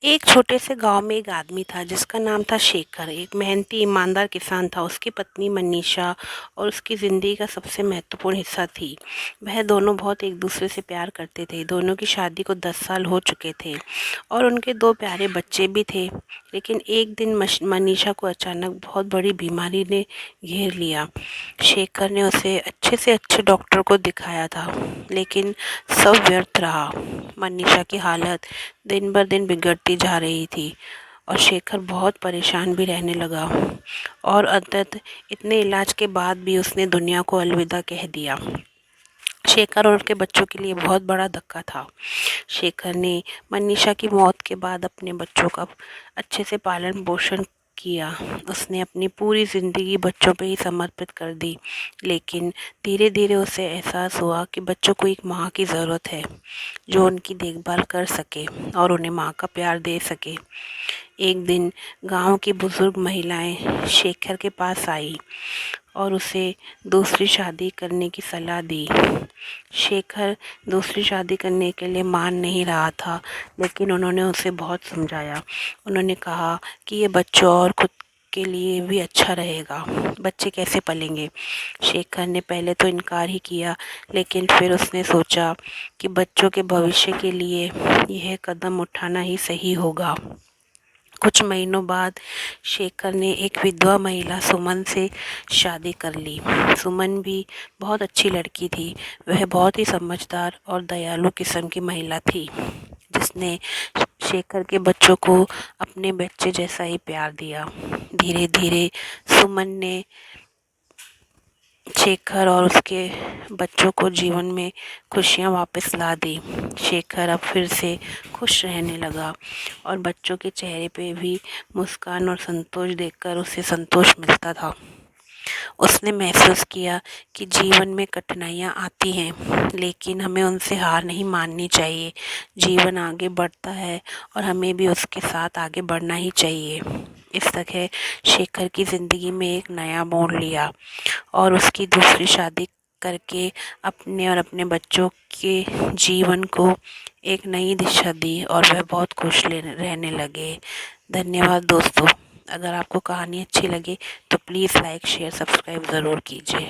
एक छोटे से गांव में एक आदमी था जिसका नाम था शेखर। एक मेहनती ईमानदार किसान था। उसकी पत्नी मनीषा और उसकी ज़िंदगी का सबसे महत्वपूर्ण हिस्सा थी। वह दोनों बहुत एक दूसरे से प्यार करते थे। दोनों की शादी को 10 साल हो चुके थे और उनके दो प्यारे बच्चे भी थे। लेकिन एक दिन मनीषा को अचानक बहुत बड़ी बीमारी ने घेर लिया। शेखर ने उसे अच्छे से अच्छे डॉक्टर को दिखाया था, लेकिन सब व्यर्थ रहा। मनीषा की हालत दिन ब दिन बिगड़ती जा रही थी और शेखर बहुत परेशान भी रहने लगा। और अंततः इतने इलाज के बाद भी उसने दुनिया को अलविदा कह दिया। शेखर और उसके बच्चों के लिए बहुत बड़ा धक्का था। शेखर ने मनीषा की मौत के बाद अपने बच्चों का अच्छे से पालन पोषण किया। उसने अपनी पूरी ज़िंदगी बच्चों पे ही समर्पित कर दी। लेकिन धीरे धीरे उसे एहसास हुआ कि बच्चों को एक माँ की ज़रूरत है, जो उनकी देखभाल कर सके और उन्हें माँ का प्यार दे सके। एक दिन गांव की बुजुर्ग महिलाएं शेखर के पास आई और उसे दूसरी शादी करने की सलाह दी। शेखर दूसरी शादी करने के लिए मान नहीं रहा था, लेकिन उन्होंने उसे बहुत समझाया। उन्होंने कहा कि ये बच्चों और खुद के लिए भी अच्छा रहेगा। बच्चे कैसे पलेंगे? शेखर ने पहले तो इनकार ही किया, लेकिन फिर उसने सोचा कि बच्चों के भविष्य के लिए यह कदम उठाना ही सही होगा। कुछ महीनों बाद शेखर ने एक विधवा महिला सुमन से शादी कर ली। सुमन भी बहुत अच्छी लड़की थी। वह बहुत ही समझदार और दयालु किस्म की महिला थी, जिसने शेखर के बच्चों को अपने बच्चे जैसा ही प्यार दिया। धीरे धीरे सुमन ने शेखर और उसके बच्चों को जीवन में खुशियाँ वापस ला दी। शेखर अब फिर से खुश रहने लगा और बच्चों के चेहरे पे भी मुस्कान और संतोष देखकर उसे संतोष मिलता था। उसने महसूस किया कि जीवन में कठिनाइयाँ आती हैं, लेकिन हमें उनसे हार नहीं माननी चाहिए। जीवन आगे बढ़ता है और हमें भी उसके साथ आगे बढ़ना ही चाहिए। इस तरह शेखर की ज़िंदगी में एक नया मोड़ लिया और उसकी दूसरी शादी करके अपने और अपने बच्चों के जीवन को एक नई दिशा दी और वह बहुत खुश रहने लगे। धन्यवाद दोस्तों। अगर आपको कहानी अच्छी लगे तो प्लीज़ लाइक शेयर सब्सक्राइब ज़रूर कीजिए।